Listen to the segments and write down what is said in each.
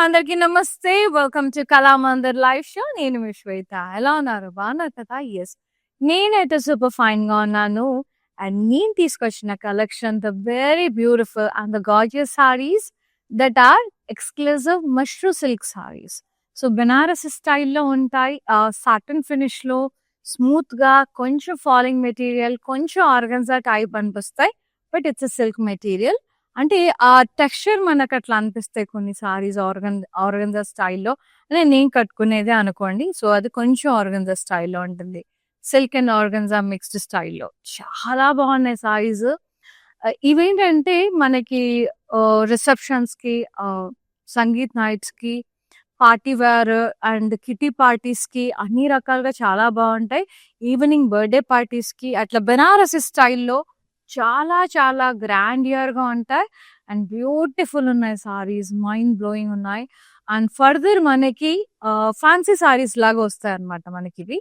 అందరికీ నమస్తే. Welcome to Kalamandir live show. నేను మీ శ్వేత. ఎలా ఉన్నారు? బాగున్నారు కదా? యెస్. నేనైతే సూపర్ ఫైన్‌గా ఉన్నాను. అండ్ నేను తీసుకొచ్చిన collection the very beautiful and the gorgeous saris that are exclusive mashru silk saris. So, Banarasi స్టైల్‌లో ఉంటాయి. సాటిన్ ఫినిష్‌లో స్మూత్‌గా కొంచెం ఫాలింగ్ మెటీరియల్, కొంచెం ఆర్గన్జా టైప్ అనిపిస్తాయి. But it's a silk material. అంటే ఆ టెక్స్చర్ మనకట్లా అనిపిస్తాయి కొన్ని సారీస్ ఆర్గన్జా స్టైల్‌లో. అదే నేను కట్టుకునేదే అనుకోండి. సో, అది కొంచెం ఆర్గన్జా స్టైల్‌లో ఉంటుంది. సిల్క్ అండ్ ఆర్గన్జా మిక్స్డ్ స్టైల్‌లో. చాలా బాగున్నాయి సారీస్. ఇవేంటంటే మనకి రిసెప్షన్స్‌కి, సంగీత్ నైట్స్‌కి, పార్టీ వేర్ అండ్ కిటీ పార్టీస్‌కి అన్ని రకాలుగా చాలా బాగుంటాయి. ఈవినింగ్ బర్త్‌డే పార్టీస్‌కి అట్లా బెనారసి స్టైల్‌లో చాలా చాలా గ్రాండియర్‌గా ఉంటాయి. అండ్ బ్యూటిఫుల్ ఉన్నాయి సారీస్. మైండ్ బ్లోయింగ్ ఉన్నాయి. అండ్ ఫర్దర్ మనకి ఫ్యాన్సీ సారీస్ లాగా వస్తాయన్నమాట మనకివి.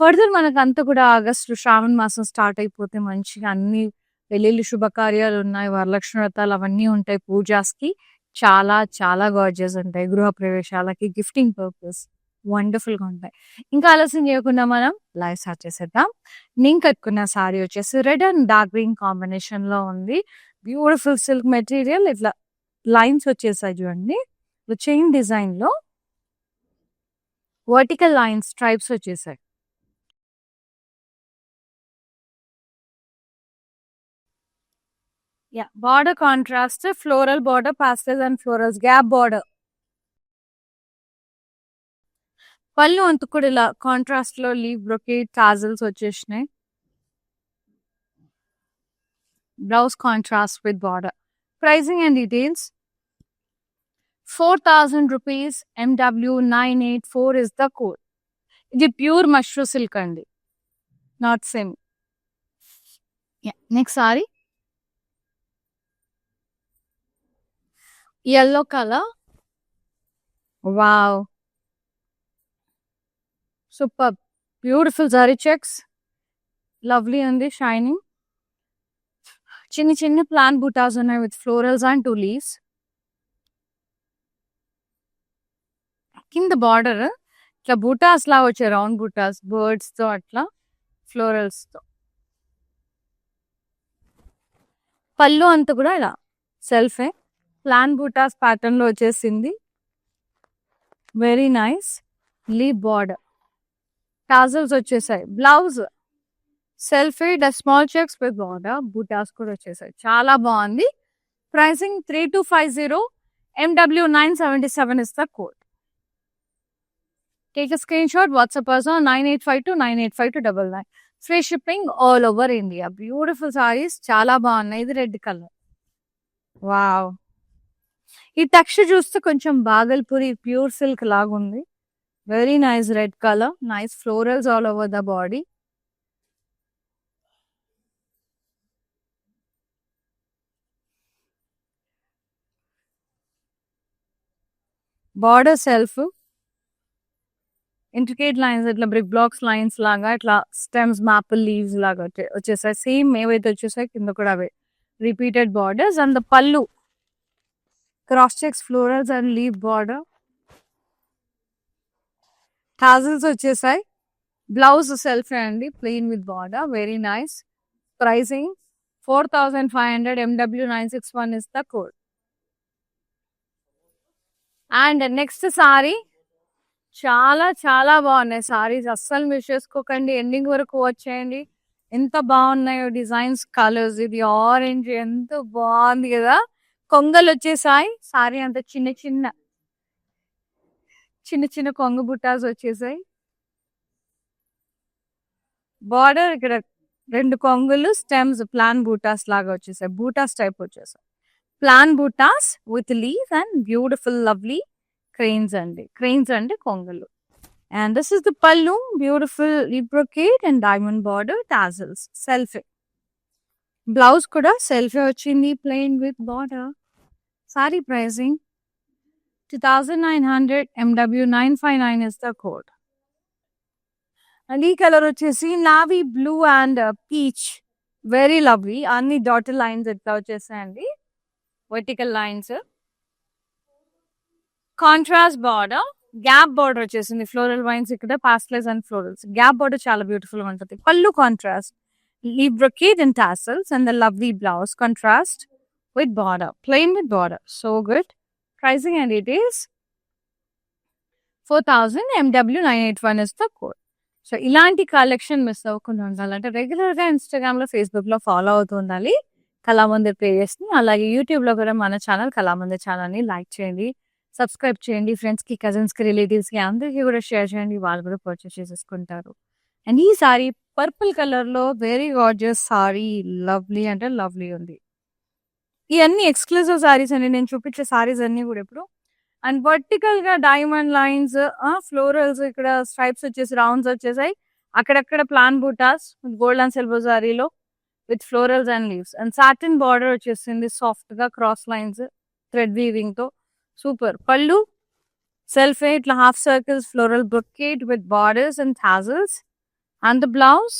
ఫర్దర్ మనకంతా కూడా ఆగస్టు శ్రావణ మాసం స్టార్ట్ అయిపోతే మంచిగా అన్ని పెళ్ళిళ్ళు శుభకార్యాలు ఉన్నాయి. వరలక్ష్మి వ్రతాలు అవన్నీ ఉంటాయి పూజాస్‌కి. చాలా చాలా గార్జియస్ ఉంటాయి. గృహప్రవేశాలకి, గిఫ్టింగ్ పర్పస్ వండర్‌ఫుల్‌గా ఉంటాయి. ఇంకా ఆలస్యం చేయకుండా మనం లైవ్ స్టార్ట్ చేసేద్దాం. నేను కట్టుకున్న సారీ వచ్చేసి రెడ్ అండ్ డార్క్ గ్రీన్ కాంబినేషన్‌లో ఉంది. బ్యూటిఫుల్ సిల్క్ మెటీరియల్ ఇట్లా లైన్స్ వచ్చేసాయి చూడండి. చైన్ డిజైన్‌లో వర్టికల్ లైన్స్ స్ట్రైప్స్ వచ్చేసాయి. Yeah! Border contrast floral border, pastels and florals gap border. పళ్ళు అంతా కూడా ఇలా కాంట్రాస్ట్‌లో లీవ్ బ్రొకేట్ టాజల్స్ వచ్చేసినాయి. Blouse contrast with border. Pricing and details 4,000 rupees. MW984 is the code. ఇది ప్యూర్ మష్రూ సిల్క్ అండి. Not semi. Yeah! Next sari yellow colour. Wow! Superb! Beautiful zari checks. Lovely ఉంది shining. చిన్న చిన్న ప్లాంట్ బూటాస్ ఉన్నాయి విత్ ఫ్లోరల్స్ అండ్ 2 లీవ్స్. కింద border ఇట్లా బూటాస్ లాగా వచ్చాయి. రౌండ్ బూటాస్ బర్డ్స్‌తో అట్లా ఫ్లోరల్స్‌తో. పళ్ళు అంతా కూడా ఇలా సెల్ఫే ప్లాంట్ బూటాస్ ప్యాటర్న్ లో వచ్చేసింది. Very nice. Leave border tassels వచ్చేసాయి. Blouse selfie small checks with border butas కూడా వచ్చేసాయి. చాలా బాగుంది. Pricing 3250. MW977 is the code. Take a screenshot, WhatsApp us on 9852985299. Free shipping all over India. Beautiful sarees. చాలా బాగున్నాయి. ఇది రెడ్ కలర్. వావ్! ఈ texture చూస్తే కొంచెం బాగల్పూరి ప్యూర్ సిల్క్ లాగా ఉంది. Very nice red colour. Nice florals all over the body. Border self intricate lines ఇట్లా brick blocks lines లాగా ఇట్లా స్టెమ్స్ మాపుల్ లీవ్స్ లాగా వచ్చేసాయి. సేమ్ ఏవైతే వచ్చేసాయి కింద కూడా అవే రిపీటెడ్ బార్డర్స్. అండ్ పళ్ళు cross checks florals and leave border tassels వచ్చేసాయి. బ్లౌజ్ సెల్ఫ్ అండి plain with border. Very nice. Pricing 4,500. MW961 is the code. And next sorry చాలా చాలా బాగున్నాయి సారీస్. అస్సలు మిస్ చేసుకోకండి. ఎండింగ్ వరకు వచ్చేయండి. ఎంత బాగున్నాయో డిజైన్స్, కలర్స్. ఇది ఆరెంజ్ ఎంత బాగుంది కదా. కొంగలు వచ్చేసాయి. సారీ అంత చిన్న చిన్న చిన్న చిన్న కొంగ బుట్టాస్ వచ్చేసాయి. బార్డర్ ఇక్కడ 2 కొంగులు స్టెమ్స్ ప్లాన్ బూటాస్ లాగా వచ్చేసాయి. బూటాస్ టైప్ వచ్చేసాయి. Plain buttas with leaves and beautiful lovely cranes అండి. క్రెయిన్స్ అంటే కొంగలు. And this is the pallu, beautiful leaf brocade and diamond border tassels. Self. Blouse kuda self ochindi plain with border. Sari pricing 2,900. MW959 is the code. And ee color ochesi navy blue and peach. Very lovely. Anni dotted lines etla ochesandi. Vertical lines. Contrast border, gap border వచ్చేసింది. Floral wines ఇక్కడ pastels and florals. Gap border చాలా beautiful గా ఉంటుంది. పళ్ళు contrast, leaf brocade and tassels, and the lovely blouse contrast with border, plain with border. So good. Pricing and it is 4,000. MW 981 is the code. So ఇలాంటి collection miss అవ్వకుండా ఉండాలంటే రెగ్యులర్గా ఇన్స్టాగ్రామ్లో, ఫేస్బుక్లో ఫాలో అవుతూ ఉండాలి కళామందిర్ పేజెస్ని. అలాగే యూట్యూబ్లో కూడా మన ఛానల్ కళామందిర్ ఛానల్ని లైక్ చేయండి, సబ్స్క్రైబ్ చేయండి. ఫ్రెండ్స్కి, కజిన్స్కి, రిలేటివ్స్కి అందరికీ కూడా షేర్ చేయండి. వాళ్ళు కూడా పర్చేస్ చేసేసుకుంటారు. అండ్ ఈ సారీ పర్పుల్ కలర్లో వెరీ గార్జియస్ సారీ, లవ్లీ అంటే లవ్లీ ఉంది. ఇవన్నీ ఎక్స్క్లూజివ్ సారీస్ అండి, నేను చూపించే సారీస్ అన్నీ కూడా ఇప్పుడు. అండ్ వర్టికల్ గా డైమండ్ లైన్స్, ఫ్లోరల్స్, ఇక్కడ స్ట్రైప్స్ వచ్చేసి రౌండ్స్ వచ్చేసాయి. అక్కడక్కడ plain butas gold and silver సారీలో with florals and leaves. And satin border వచ్చేసింది సాఫ్ట్ గా, క్రాస్ లైన్స్ థ్రెడ్ వీవింగ్ తో సూపర్. పళ్ళు సెల్ఫ్ ఇట్లా half circles floral brocade with borders and tassels. And the blouse,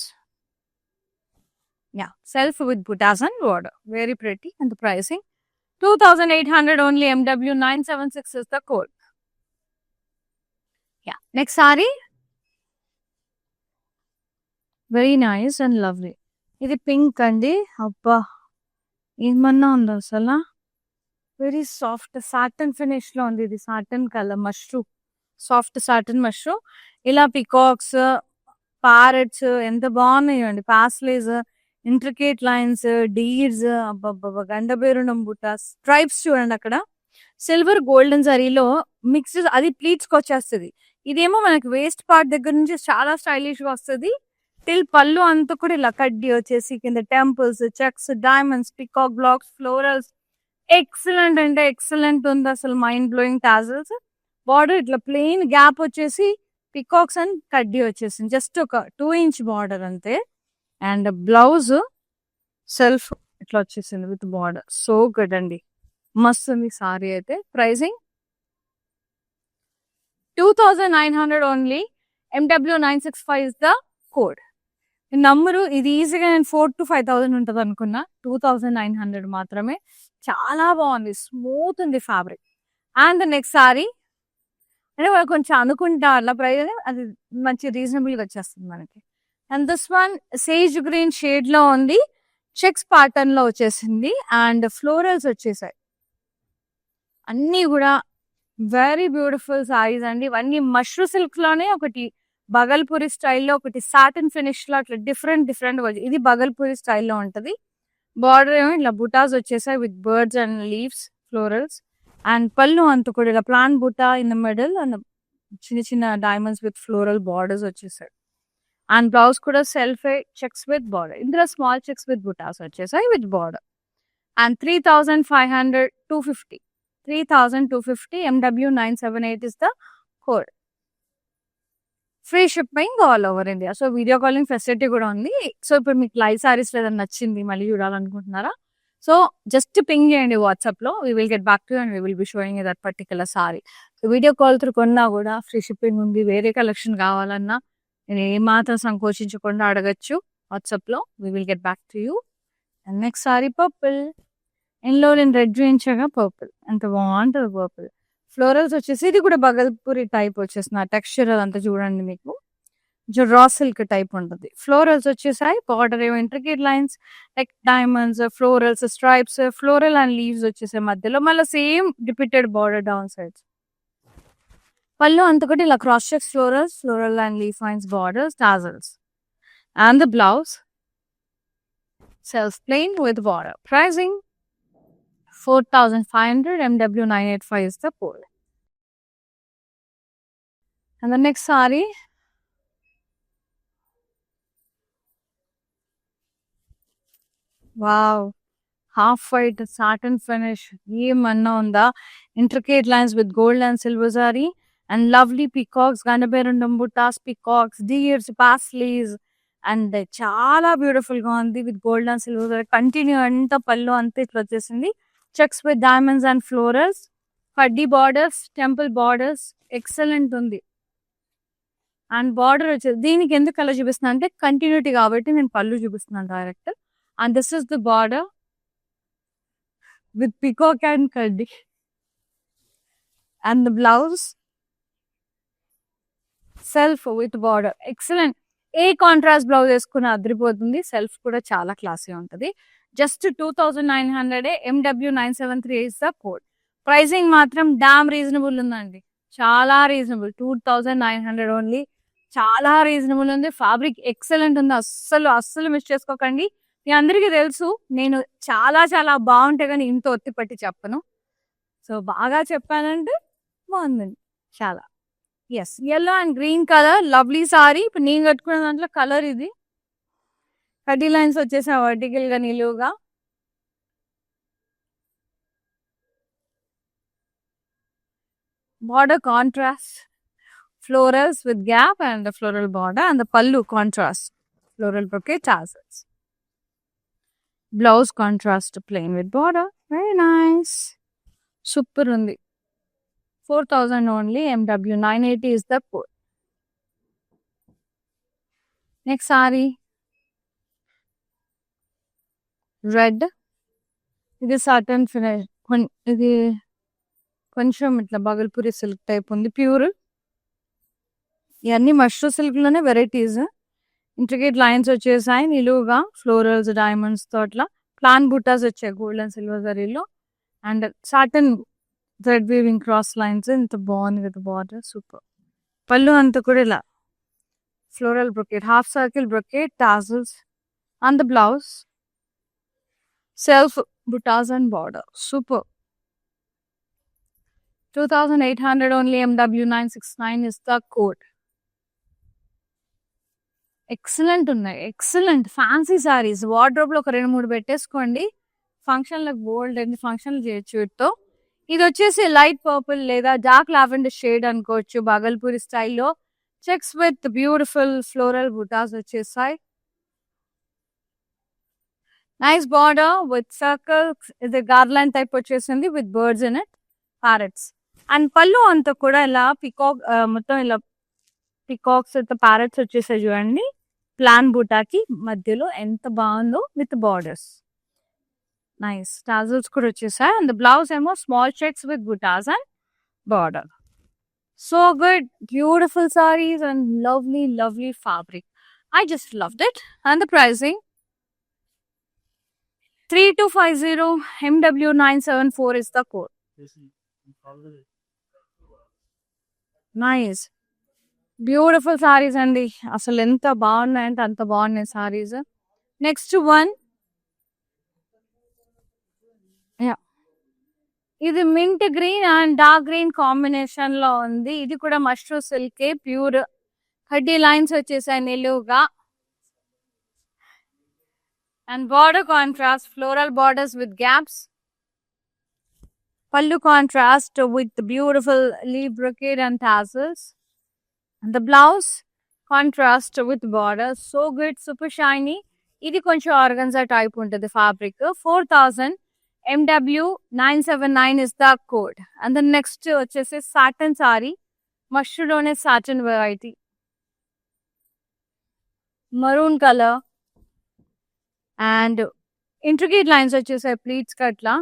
yeah, self with buttas and border. Very pretty. And the pricing, 2,800 only. MW 976 is the code. Yeah. Next saree. Very nice and lovely. ఇది pink అండి. అబ్బా ఏమన్నా ఉందా అసలు. Very soft Satan finish లో ఉంది. ఇది Satan colour mushroom, soft Satan mushroom. ఇలా పికాక్స్, ప్యారెట్స్ ఎంత బాగున్నాయండి. పాస్లేస్, ఇంట్రికేట్ లైన్స్, డీడ్స్, అబ్బబ్బబ్బ గండబేరుణం బుట్ట, స్ట్రైప్స్ చూడండి అక్కడ. సిల్వర్ గోల్డెన్ జరీలో మిక్స్, అది ప్లీట్స్కి వచ్చేస్తుంది. ఇదేమో మనకి వేస్ట్ పార్ట్ దగ్గర నుంచి చాలా స్టైలిష్ గా వస్తుంది. టిల్ పళ్ళు అంతా కూడా ఇలా కడ్డీ వచ్చేసి కింద temples, checks, diamonds, peacock blocks, florals. Excellent అంటే ఎక్సలెంట్ ఉంది అసలు. Mind blowing tassels. బార్డర్ ఇట్లా ప్లెయిన్ గ్యాప్ వచ్చేసి పికాక్స్ అండ్ కడ్డీ వచ్చేసింది. జస్ట్ ఒక 2 ఇంచ్ బార్డర్ అంతే. అండ్ బ్లౌజ్ సెల్ఫ్ ఇట్లా వచ్చేసింది విత్ బార్డర్. సో గుడ్ అండి, మస్తు ఉంది సారీ అయితే. Pricing 2,900 only. MW 965 is the code. Number ఇది ఈజీగా నేను 4,000 to 5,000 ఉంటుంది అనుకున్నా. 2,900 మాత్రమే. చాలా బాగుంది, స్మూత్ ఉంది ఫ్యాబ్రిక్. అండ్ నెక్స్ట్ సారీ అంటే వాళ్ళు కొంచెం అనుకుంటా అట్లా ప్రైస్, అది మంచి రీజనబుల్గా వచ్చేస్తుంది మనకి. And this one sage green shade లో ఉంది, చెక్స్ ప్యాటర్న్ లో వచ్చేసింది. అండ్ ఫ్లోరల్స్ వచ్చేసాయి. అన్నీ కూడా వెరీ బ్యూటిఫుల్ సారీస్ అండి. ఇవన్నీ మష్రూ సిల్క్ లోనే ఒకటి బగల్పూరి స్టైల్లో, ఒకటి సాటిన్ ఫినిష్ లో, అట్లా డిఫరెంట్ ఇది బగల్పూరి స్టైల్లో ఉంటది. బార్డర్ ఏమో ఇట్లా బుటాస్ వచ్చేసాయి with birds and leaves, florals. And పళ్ళు అంత కూడా ఇలా plain buta in the middle and చిన్న చిన్న డైమండ్స్ విత్ ఫ్లోరల్ బార్డర్స్ వచ్చేసాయి. అండ్ బ్లౌజ్ కూడా సెల్ఫ్ చెక్స్ విత్ బార్డర్. ఇందులో స్మాల్ చెక్స్ విత్ బుటాస్ వచ్చేసాయి with border. And 3,500, 250, 3,250. MW 978 is the code. Free shipping all over India. So video calling facility కూడా ఉంది. So ఇప్పుడు మీకు లైవ్ సారీస్ ఏదైనా నచ్చింది, మళ్ళీ చూడాలనుకుంటున్నారా, సో జస్ట్ పింగ్ చేయండి వాట్సాప్లో. We will get back to and we will be showing that particular sorry. So video call through కొన్నా కూడా ఫ్రీ షిప్పింగ్ ఉంది. వేరే కలెక్షన్ కావాలన్నా నేను ఏమాత్రం సంకోచించకుండా అడగచ్చు వాట్సాప్లో. We will get back to you. And next sorry purple. ఇందులో నేను రెడ్ చూపించగా పర్పుల్ ఎంత బాగుంటుంది. పర్పుల్ ఫ్లోరల్స్ వచ్చేసి ఇది కూడా బగల్పూరి టైప్ వచ్చేసిన టెక్స్చర్ అదంతా చూడండి. మీకు రా సిల్క్ టైప్ ఉంటుంది. ఫ్లోరల్స్ వచ్చేసాయి. బార్డర్ ఏమో intricate lines like diamonds, florals, stripes, floral and leaves వచ్చేసాయి మధ్యలో. మళ్ళీ same repeated border down sides. పళ్ళు అంతకటి ఇలా cross checks, floral and leaf lines, borders, tassels. And the blouse self plain with border. Pricing 4,500. MW 985 is the code. And the next saree, wow, half white satin finish. ఏమన్నా ఉందా. Intricate lines with gold and silver sari and lovely peacocks, Gandaberundam butas, peacocks, deers, paisleys. And చాలా beautiful గా ఉంది with gold and silver sari. Continue అంతా పళ్ళు అంతా ఇట్లా వచ్చేసింది. Checks with diamonds and florals, కడ్డీ బార్డర్స్, టెంపుల్ బార్డర్స్. ఎక్సలెంట్ ఉంది. అండ్ బార్డర్ వచ్చేది దీనికి ఎందుకు అలా చూపిస్తున్నా అంటే కంటిన్యూటీ కాబట్టి నేను పళ్ళు చూపిస్తున్నాను direct. And this is the border with peacock and కడ్డీ. And the blouse self with border. Excellent. A contrast blouse వేసుకున్న అదిరిపోతుంది. సెల్ఫ్ కూడా చాలా క్లాసీగా ఉంటుంది. Just 2900 MW973 is the code. Pricing మాత్రం డామ్ రీజనబుల్ ఉందండి. చాలా రీజనబుల్. 2900 ఓన్లీ. చాలా రీజనబుల్ ఉంది. ఫ్యాబ్రిక్ ఎక్సలెంట్ ఉంది. అస్సలు మిస్ చేసుకోకండి. మీ అందరికీ తెలుసు నేను చాలా చాలా బాగుంటాయి కానీ ఇంత ఒత్తి పట్టి చెప్పను. సో బాగా చెప్పానంటే బాగుందండి చాలా. Yes, yellow and green colour lovely sari. ఇప్పుడు నేను కట్టుకున్న దాంట్లో కలర్ ఇది. కడ్డీ లైన్స్ వచ్చేసా వర్టికల్ గా నిలువుగా. Border contrast florals with gap and the floral border, and the pallu contrast floral brocade tassels. Blouse contrast plain with border. Very nice. Super undi. 4000 only. MW980 is the code. Next saree. Red. ఇది satin finish. ఇది కొంచెం ఇట్లా Bhagalpuri silk type ఉంది. Pure. ఇవన్నీ mashru silk లోనే varieties. Intricate lines వచ్చేసాయి నిలువుగా. Florals diamonds తో అట్లా ప్లాన్ బుటాస్ వచ్చాయి గోల్డ్ అండ్ సిల్వర్ జరీలో. And satin thread weaving cross lines. ఇంత బాగుంది విత్ బార్డర్. సూపర్. పళ్ళు అంతా కూడా ఇలా floral brocade, half circle brocade tassels. And the blouse self butas and border. Super. 2800 only. MW969 is the code. Excellent ఉన్నాయి. Excellent fancy saris. Wardrobe లో ఒక 2-3 పెట్టేసుకోండి. ఫంక్షన్ లకు బోల్డ్ అన్ని ఫంక్షన్లు చేయొచ్చు వీటితో. ఇది వచ్చేసి లైట్ పర్పుల్ లేదా డార్క్ లావెండర్ షేడ్ అనుకోవచ్చు. బగల్పూరి స్టైల్లో చెక్స్ విత్ బ్యూటిఫుల్ ఫ్లోరల్ బుటాస్ వచ్చేసాయి. Nice border with circles. ఇది గార్లాండ్ టైప్ వచ్చేసింది with birds in it, parrots. And పళ్ళు అంతా కూడా ఇలా పికాక్, మొత్తం ఇలా పికాక్స్ ప్యారెట్స్ వచ్చేసాయి చూడండి. ప్లాన్ బుటాకి మధ్యలో ఎంత బాగుందో విత్ బార్డర్స్. నైస్. టాజల్స్ కూడా వచ్చేసాయి. అండ్ బ్లౌజ్ ఏమో small checks with butas and border. So good. Beautiful saris and lovely fabric. I just loved it. And the pricing 3250 MW974 is the code. Nice. Beautiful saris అండి. అసలు ఎంత బాగున్నాయంటే అంత బాగున్నాయి సారీస్. నెక్స్ట్ వన్, ఇది mint green and dark green combination లో ఉంది. ఇది కూడా మష్రూ సిల్కే. ప్యూర్ కడ్డీ లైన్స్ వచ్చేసాయి నిలువుగా. And border contrast floral borders with gaps. Pallu contrast with the beautiful leaf brocade and tassels. And the blouse contrast with border. So good, super shiny. Idi koncham organza type untadi fabric. 4000 MW979 is the code. And the next vachese satin saree. Mushroom lone satin variety. Maroon color. And intricate lines vachese pleats katla.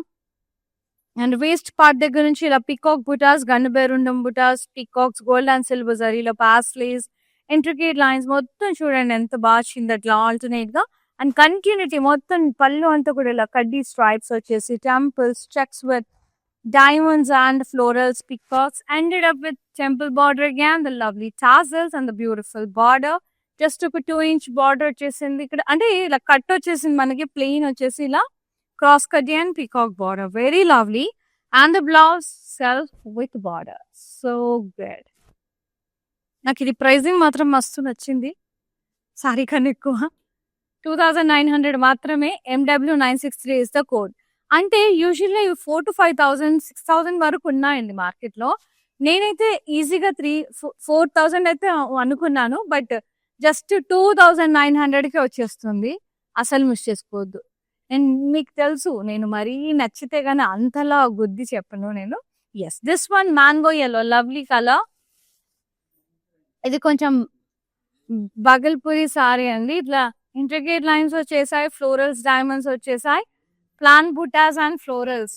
And waist part దగ్గర నుంచి ఇలా peacock butas, Gandaberundam butas, peacocks, gold and silver జరీలో paisleys, intricate lines మొత్తం చూడండి ఎంత బాగా వచ్చింది అట్లా ఆల్టర్నేట్ గా. అండ్ కంటిన్యూటీ మొత్తం పళ్ళు అంతా కూడా ఇలా కడ్డీ స్ట్రైప్స్ వచ్చేసి temples, checks with diamonds and florals, peacocks, ended up with temple border again, the lovely tassels and the beautiful border. Just ఒక 2-inch border వచ్చేసింది ఇక్కడ. అంటే ఇలా కట్ వచ్చేసింది మనకి, ప్లెయిన్ వచ్చేసి ఇలా cross cut and peacock border. Very lovely. And the blouse self with border. So good. నాకు ఇది ప్రైజింగ్ మాత్రం మస్తు నచ్చింది. సారీ కన్నా ఎక్కువ. 2900 మాత్రమే. MW963 is the code. అంటే యూజువల్లీ 4,000 to 5,000, 6,000 వరకు ఉన్నాయండి మార్కెట్లో. నేనైతే ఈజీగా 4,000 అయితే అనుకున్నాను. బట్ జస్ట్ 2,900కే వచ్చేస్తుంది. అసలు మిస్ చేసుకోవద్దు. అండ్ మీకు తెలుసు నేను మరీ నచ్చితే గానీ అంతలా గుద్ది చెప్పను నేను. Yes, this one mango yellow, lovely colour. ఇది కొంచెం బగల్పూరి సారీ అండి. ఇట్లా ఇంట్రికేట్ లైన్స్ వచ్చేసాయి, ఫ్లోరల్స్, డైమండ్స్ వచ్చేసాయి, plain butas and florals.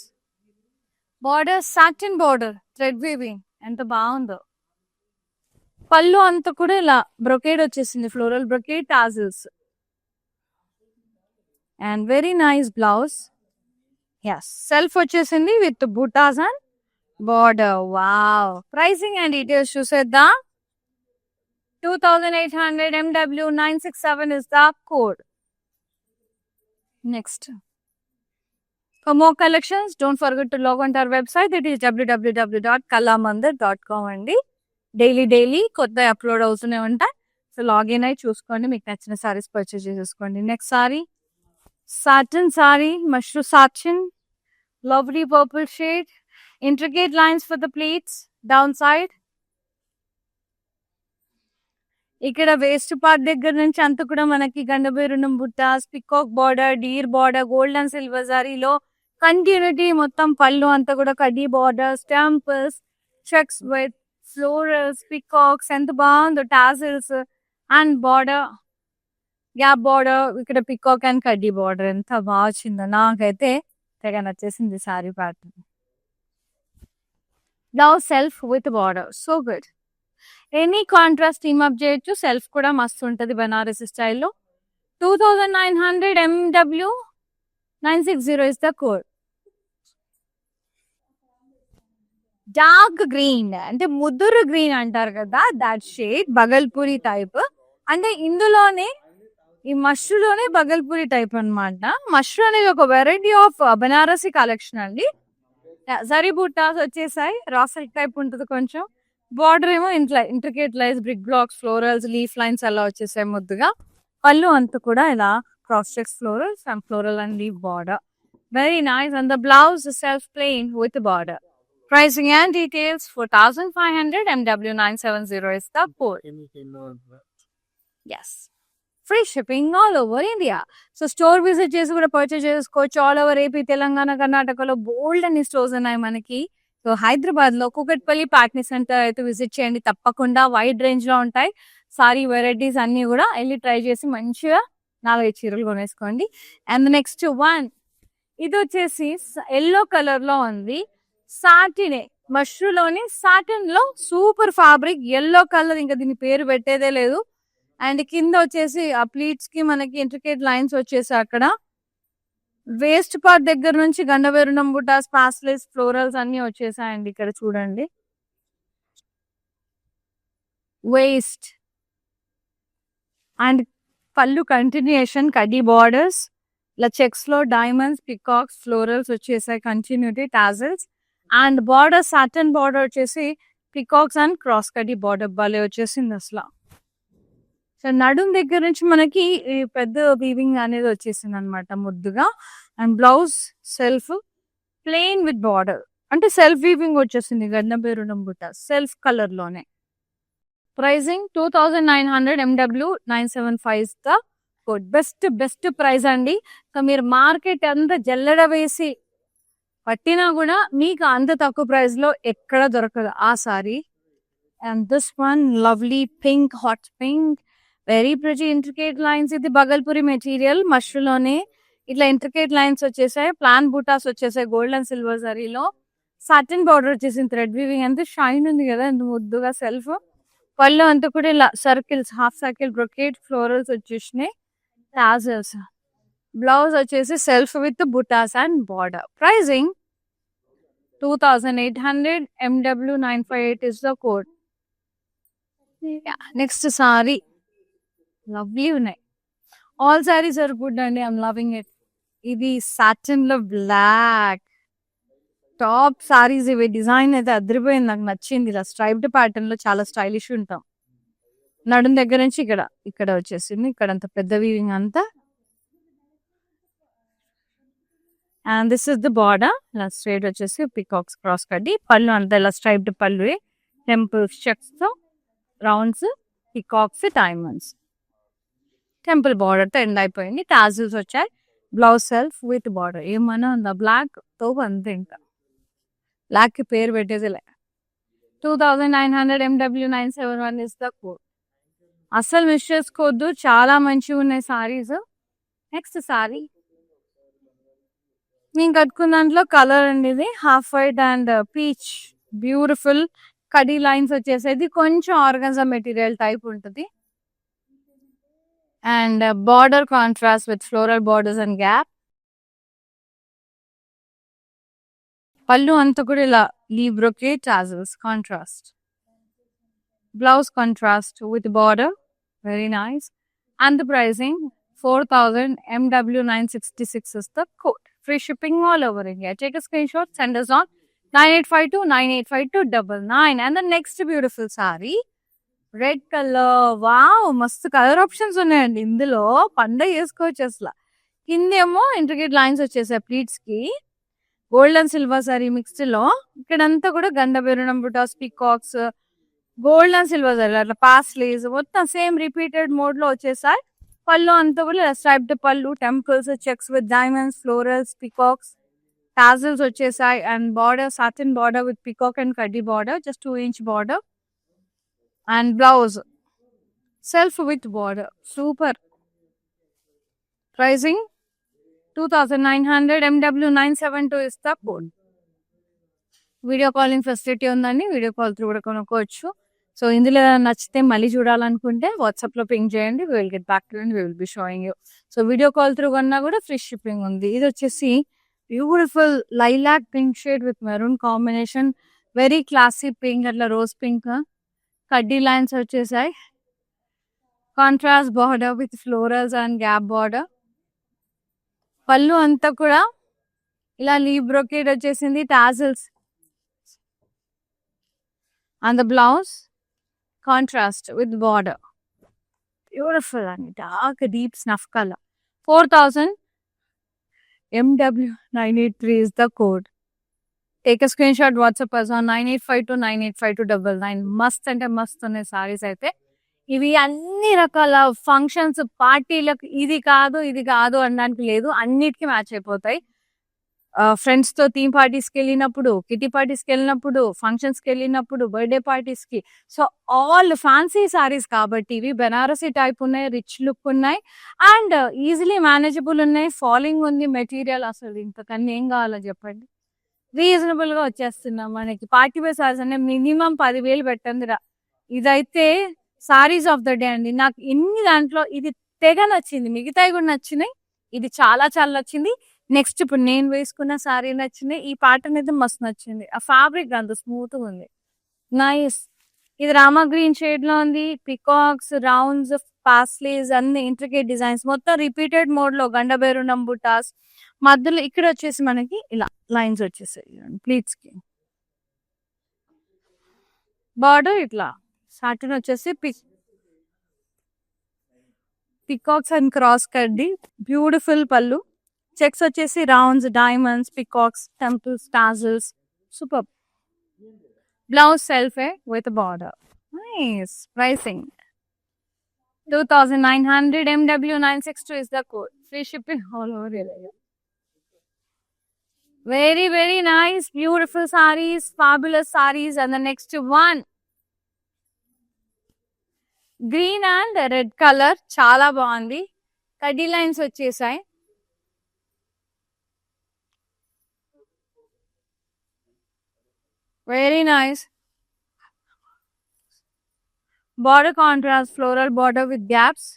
Border satin border thread weaving ఎంత బాగుందో. పళ్ళు అంతా కూడా ఇలా బ్రొకేడ్ వచ్చేసింది, floral brocade tassels. And very nice blouse. Yes, self వచ్చేసింది with butas and border. Wow. Pricing and details చూసేద్దాం. 2800 MW 967 is the code. Next. For more collections, don't forget to log on to our website. It is www.kalamandir.com అండి. Daily కొత్త upload అవుతూనే ఉంటాయి. So login అయి చూసుకోండి, మీకు నచ్చిన సారీస్ పర్చేస్ చేసేసుకోండి. Next sari satin sari, mashru satin, lovely purple shade, intricate lines for the pleats down side. ఇక్కడ వేస్ట్ పార్ట్ దగ్గర నుంచి అంత కూడా మనకి Gandaberundam butas, peacock border, deer border, gold and silver సారీలో కంటిన్యూటీ. మొత్తం పళ్ళు అంతా కూడా కడ్డీ borders, temples, checks with florals, peacocks, ఎంత బాగుందో. Tassels and border, gap border, ఇక్కడ పికాక్ అండ్ కడ్డీ బార్డర్ ఎంత బాగా వచ్చిందో. నాకైతే తెగ నచ్చేసింది sorry pattern. Blouse self with border, so good. Any contrast team up చేయొచ్చు. సెల్ఫ్ కూడా మస్తు ఉంటుంది బనారసి స్టైల్లో. 2900 MW 960 is the code. Dark green అంటే ముదురు గ్రీన్ అంటారు కదా, దాట్ షేడ్ బగల్పూరి టైప్. అంటే ఇందులోనే ఈ మష్రూలోనే బగల్పూరి టైప్ అనమాట. మష్రూ అనేది ఒక వెరైటీ ఆఫ్ బనారసి కలెక్షన్ అండి. జరీ బుట్టాస్ వచ్చేసాయి, రా సిల్క్ టైప్ ఉంటుంది కొంచెం. బార్డర్ ఏమో intricate lines, brick blocks, florals, leaf lines అలా వచ్చేసాయి ముద్దుగా. పళ్ళు అంతా కూడా ఇలా cross checks, florals and floral and leaf border. Very nice. And the blouse self plain with border. Pricing and details 4500 MW 970 is the code. Yes. Free shipping all over India. So store visit చేసి కూడా purchase చేసుకోవచ్చు. All over AP, Telangana, కర్ణాటకలో బోల్డ్ అన్ని stores ఉన్నాయి మనకి. So Hyderabad లో Kukatpally Patny centre అయితే visit చేయండి తప్పకుండా. వైడ్ రేంజ్ లో ఉంటాయి సారీ వెరైటీస్ అన్ని కూడా. వెళ్ళి ట్రై చేసి మంచిగా 4-5 చీరలు కొనేసుకోండి. అండ్ నెక్స్ట్ వన్, ఇది వచ్చేసి ఎల్లో కలర్ లో ఉంది. సాటినే, మష్రూలోని సాటిన్ లో సూపర్ ఫ్యాబ్రిక్, ఎల్లో కలర్, ఇంకా దీని పేరు పెట్టేదే లేదు. అండ్ కింద వచ్చేసి ఆ ప్లీట్స్ కి మనకి ఇంట్రికేట్ లైన్స్ వచ్చేసి అక్కడ వేస్ట్ పార్ట్ దగ్గర నుంచి గండవేరుణం బుటాస్, పాస్లెస్, ఫ్లోరల్స్ అన్ని వచ్చేసాయండి. ఇక్కడ చూడండి, వేస్ట్ అండ్ పళ్ళు కంటిన్యూషన్ కడ్డీ బార్డర్స్, ఇలా చెక్స్ లో డైమండ్స్, పికాక్స్, ఫ్లోరల్స్ వచ్చేసాయి continuity, tassels and border Satan border వచ్చేసి పికాక్స్ అండ్ క్రాస్ కడ్డీ బార్డర్ భలే వచ్చేసింది అసలు. సో నడుం దగ్గర నుంచి మనకి ఈ పెద్ద వీవింగ్ అనేది వచ్చేసింది అనమాట ముద్దుగా. And blouse self plain with border, అంటే సెల్ఫ్ వీవింగ్ వచ్చేసింది గండబేరుణం బుట్ట సెల్ఫ్ కలర్ లోనే. Pricing 2900 MW 975 the code. Best price అండి. సో మీరు మార్కెట్ అంతా జల్లెడ వేసి పట్టినా కూడా మీకు అంత తక్కువ ప్రైస్ లో ఎక్కడ దొరకదు ఆ sari. And this one lovely pink, hot pink, very pretty intricate lines. ఇది బగల్పూరి మెటీరియల్, మష్రూలోనే ఇట్లా ఇంట్రికేట్ లైన్స్ వచ్చేసాయి, ప్లాన్ బూటాస్ వచ్చేసాయి గోల్డ్ అండ్ సిల్వర్ జరీలో. సాటిన్ బార్డర్ వచ్చేసింది, థ్రెడ్ వీవింగ్, ఎంత షైన్ ఉంది కదా, ఎంత ముద్దుగా సెల్ఫ్. పళ్ళు అంతా కూడా ఇలా circles, half circle brocade, florals వచ్చేసినాయి, టాజల్స్. బ్లౌజ్ వచ్చేసి self with butas and border. Pricing 2800 MW 958 is the code. Next sorry lovely ఉన్నాయి. ఆల్ సారీస్ ఆర్ గుడ్ అండి, ఐఎమ్ లవింగ్ ఇట్. ఇది సాటిన్ లో బ్లాక్ టాప్ సారీస్, ఇవి డిజైన్ అయితే అదిరిపోయింది, నాకు నచ్చింది. ఇలా స్ట్రైప్డ్ ప్యాటర్న్ లో చాలా స్టైలిష్ ఉంటాం. నడుం దగ్గర నుంచి ఇక్కడ వచ్చేసింది, ఇక్కడ అంత పెద్ద వీవింగ్ అంతా. And this is the border, ఇలా స్ట్రైట్ వచ్చేసి పికాక్స్ క్రాస్ కడ్డి. పళ్ళు అంతా ఇలా స్ట్రైప్డ్ పళ్ళు, టెంపుల్స్ చెక్స్ తో rounds, peacocks, diamonds. Temple border తో ఎండ్ అయిపోయింది, టాజిల్స్ వచ్చాయి. Blouse self with border. ఏమన్నా ఉందా బ్లాక్ తో అంతే, ఇంకా బ్లాక్ కి పేరు పెట్టేది లే. 2900 MW 971 ఇస్ ద కోడ్. అస్సలు మిస్ చేసుకోవద్దు, చాలా మంచిగా ఉన్నాయి సారీస్. నెక్స్ట్ సారీ నేను కట్టుకున్న దాంట్లో కలర్ అండి ఇది half white and peach beautiful khadi lines వచ్చేసేది కొంచెం ఆర్గన్జా మెటీరియల్ టైప్ ఉంటుంది and border contrast with floral borders and gap పళ్ళు అంతా కూడా ఇలా leave brocade tassels contrast blouse contrast with border very nice and the pricing 4,000 MW966 is the code. Free shipping all over India. Take a screenshot, send us on 9852985299. And the next beautiful saree, red colour wow మస్తు colour options ఉన్నాయండి ఇందులో పండగ చేసుకోవచ్చు అసలు కిందేమో intricate lines వచ్చేసాయి pleats కి gold and silver sari mixed లో ఇక్కడంతా కూడా Gandaberundam butas peacocks gold and silver sari అట్లా పాస్లీస్ మొత్తం సేమ్ రిపీటెడ్ మోడ్ లో వచ్చేసాయి పళ్ళు అంతా కూడా స్ట్రైప్డ్ పళ్ళు temples checks with diamonds florals peacocks tassels వచ్చేసాయి and border satin border with peacock and కడ్డీ border just 2-inch border and blouse self with border super pricing 2,900 MW972 is the code video calling facility ఉందండి video call through కూడా కొనుక్కోవచ్చు so ఇందులో నచ్చితే మళ్ళీ చూడాలనుకుంటే WhatsApp లో పింగ్ చేయండి we will get back to and we will be showing you so video call through కొన్నా కూడా ఫ్రీ షిప్పింగ్ ఉంది ఇది వచ్చేసి beautiful lilac pink shade with maroon combination very classy pink అట్లా రోజ్ పింక్ కడ్డీ lines వచ్చేసాయి contrast border with florals and gap border పళ్ళు అంతా కూడా ఇలా లీవ్ బ్రోకేడ్ వచ్చేసింది tassels and the blouse contrast with border beautiful అండి dark deep snuff colour 4,000 MW983 is the code. Take a screenshot, WhatsApp us on 9852985299. మస్త్ అంటే మస్త్ ఉన్నాయి సారీస్ అయితే ఇవి అన్ని రకాల ఫంక్షన్స్ పార్టీలకు ఇది కాదు అనడానికి లేదు అన్నిటికీ మ్యాచ్ అయిపోతాయి ఫ్రెండ్స్ తో థీమ్ పార్టీస్కి వెళ్ళినప్పుడు కిటీ పార్టీస్కి వెళ్ళినప్పుడు ఫంక్షన్స్కి వెళ్ళినప్పుడు బర్త్డే పార్టీస్కి సో ఆల్ ఫ్యాన్సీ సారీస్ కాబట్టి ఇవి బెనారసీ టైప్ ఉన్నాయి రిచ్ లుక్ ఉన్నాయి అండ్ ఈజీలీ మేనేజబుల్ ఉన్నాయి ఫాలింగ్ ఉంది మెటీరియల్ అసలు ఇంతకన్నా ఏం కావాలో చెప్పండి రీజనబుల్ గా వచ్చేస్తున్నాం మనకి పార్టీ వేర్ సారీస్ అంటే మినిమం 10,000 పెట్టండిరా ఇదైతే సారీస్ ఆఫ్ ద డే అండి నాకు ఇన్ని దాంట్లో ఇది తెగ నచ్చింది మిగతాయి కూడా నచ్చినాయి ఇది చాలా చాలా నచ్చింది నెక్స్ట్ ఇప్పుడు నేను వేసుకున్న సారీ నచ్చింది ఈ ప్యాటర్న్ అయితే మస్తు నచ్చింది ఆ ఫ్యాబ్రిక్ అంత స్మూత్ గా ఉంది నైస్ ఇది రామా గ్రీన్ షేడ్ లో ఉంది పికాక్స్ రౌండ్స్ పాస్లీస్ అన్ని ఇంట్రికేట్ డిజైన్స్ మొత్తం రిపీటెడ్ మోడ్ లో గండబేరుణం బుటాస్ మధ్యలో ఇక్కడ వచ్చేసి మనకి ఇలా లైన్స్ వచ్చేసాయి ప్లీట్స్ కి బార్డర్ ఇట్లా సాటిన్ వచ్చేసి పికాక్స్ అండ్ క్రాస్ కడ్డి బ్యూటిఫుల్ పళ్ళు చెక్స్ వచ్చేసి rounds diamonds peacocks temples tassels super blouse సెల్ఫే with border nice pricing 2,900 MW962 is the code free shipping all over India. Very very nice beautiful sarees fabulous sarees and the next one green and red color చాలా బాగుంది కడ్డీ lines వచ్చేసాయి very nice border contrast floral border with gaps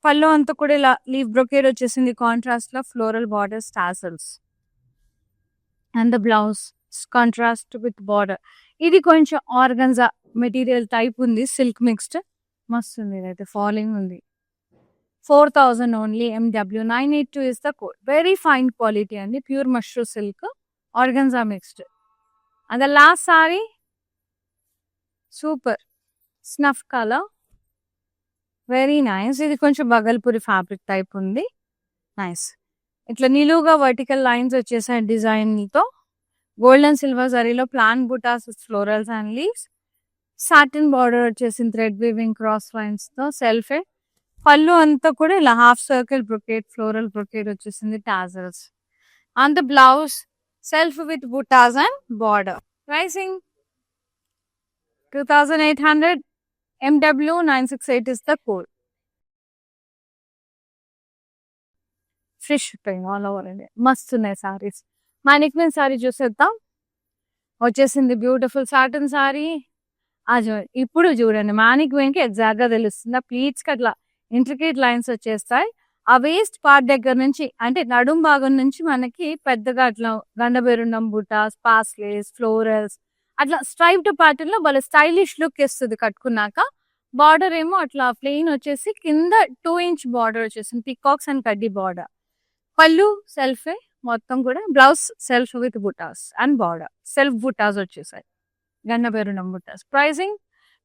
పళ్ళు అంతా కూడా ఇలా leaf brocade వచ్చేసింది contrast లో floral border tassels and the blouse contrast with border ఇది కొంచెం ఆర్గన్జా మెటీరియల్ టైప్ ఉంది సిల్క్ మిక్స్డ్ మస్తు ఉంది ఇదైతే ఫాలింగ్ ఉంది 4,000 only MW982 is the code very fine quality అండి pure mashru silk organza mixed and the last sari super snuff colour very nice ఇది కొంచెం బగల్పూరి ఫ్యాబ్రిక్ టైప్ ఉంది నైస్ ఇట్లా నిలువుగా వర్టికల్ లైన్స్ వచ్చేసాయి డిజైన్ తో గోల్డ్ అండ్ సిల్వర్ జరీలో plain butas florals and leaves satin border వచ్చేసింది థ్రెడ్ వీవింగ్ క్రాస్ లైన్స్ తో సెల్ఫే పళ్ళు అంతా కూడా ఇలా half circle brocade floral brocade వచ్చేసింది tassels on the blouse self with butas and border pricing 2,800 MW968 is the code. Fresh shipping all over India. మస్తు ఉన్నాయి సారీస్. మానిక్విన్ సారీ చూసేద్దాం. వచ్చేసింది బ్యూటిఫుల్ సాటన్ సారీ. ఇప్పుడు చూడండి మానిక్విన్ కి ఎగ్జాక్ట్ గా తెలుస్తుంది. ఆ ప్లీట్స్ కి అట్లా ఇంట్రికేట్ లైన్స్ వచ్చేస్తాయి. ఆ వేస్ట్ పార్ట్ దగ్గర నుంచి అంటే నడుం భాగం నుంచి మనకి పెద్దగా అట్లా గండబెరుండం బుటాస్, పాస్లేస్, ఫ్లోరల్స్ అట్లా స్ట్రైప్డ్ ప్యాటర్న్ లో భలే స్టైలిష్ లుక్ ఇస్తుంది కట్టుకున్నాక. బార్డర్ ఏమో అట్లా ప్లెయిన్ వచ్చేసి కింద 2 ఇంచ్ బార్డర్ వచ్చేసింది. పికాక్స్ అండ్ కడ్డీ బార్డర్. పళ్ళు సెల్ఫే మొత్తం కూడా. Blouse self with butas and border. Self butas వచ్చేసాయి. Gandaberundam butas. Pricing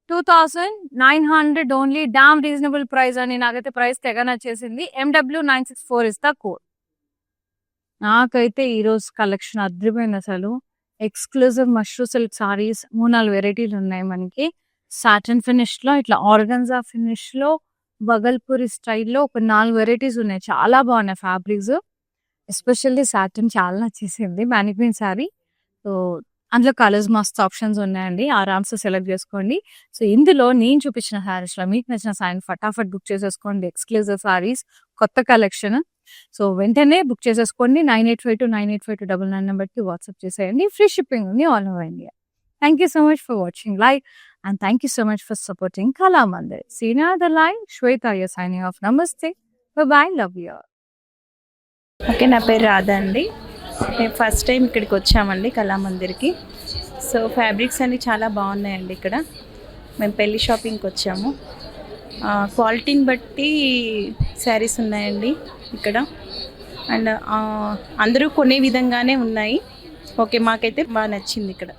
2900 only. Damn reasonable price అని నాకైతే ప్రైస్ తెగ నచ్చేసింది. MW964 is the code. నాకైతే ఈరోజు కలెక్షన్ అద్రిపోయింది అసలు. ఎక్స్క్లూజివ్ మష్రూ సిల్క్ సారీస్ 3-4 వెరైటీలు ఉన్నాయి మనకి. సాటన్ ఫినిష్ లో, ఇట్లా ఆర్గన్జా ఫినిష్ లో, బగల్పూరి స్టైల్లో ఒక 4 వెరైటీస్ ఉన్నాయి. చాలా బాగున్నాయి ఫ్యాబ్రిక్స్. ఎస్పెషల్లీ సాటన్ చాలా నచ్చేసింది. మానిక్విన్ సారీ. సో అందులో కలర్స్ మస్తు ఆప్షన్స్ ఉన్నాయండి. ఆరామ్స్ సెలెక్ట్ చేసుకోండి. సో ఇందులో నేను చూపించిన సారీస్ లో మీకు నచ్చిన సారీ ఫటాఫట్ బుక్ చేసేసుకోండి. ఎక్స్క్లూజివ్ సారీస్, కొత్త కలెక్షన్. సో వెంటనే బుక్ చేసేసుకోండి. 9852985299 నెంబర్కి వాట్సాప్ చేసేయండి. ఫ్రీ షిప్పింగ్ ఉంది all over India. Thank you so much for watching live and thank you so much for supporting Kalamandir. See you in another live. Shweta here signing off. Namaste. Bye-bye. Love you all. Okay, నా పేరు రాధా అండి. మేము first time ఇక్కడికి వచ్చామండి కళామందిర్కి. So fabrics అన్నీ చాలా బాగున్నాయండి ఇక్కడ. మేము పెళ్లి షాపింగ్కి వచ్చాము. క్వాలిటీని బట్టి శారీస్ ఉన్నాయండి ఇక్కడ. అండ్ అందరూ కొనే విధంగానే ఉన్నాయి. ఓకే, మాకైతే బాగా నచ్చింది ఇక్కడ.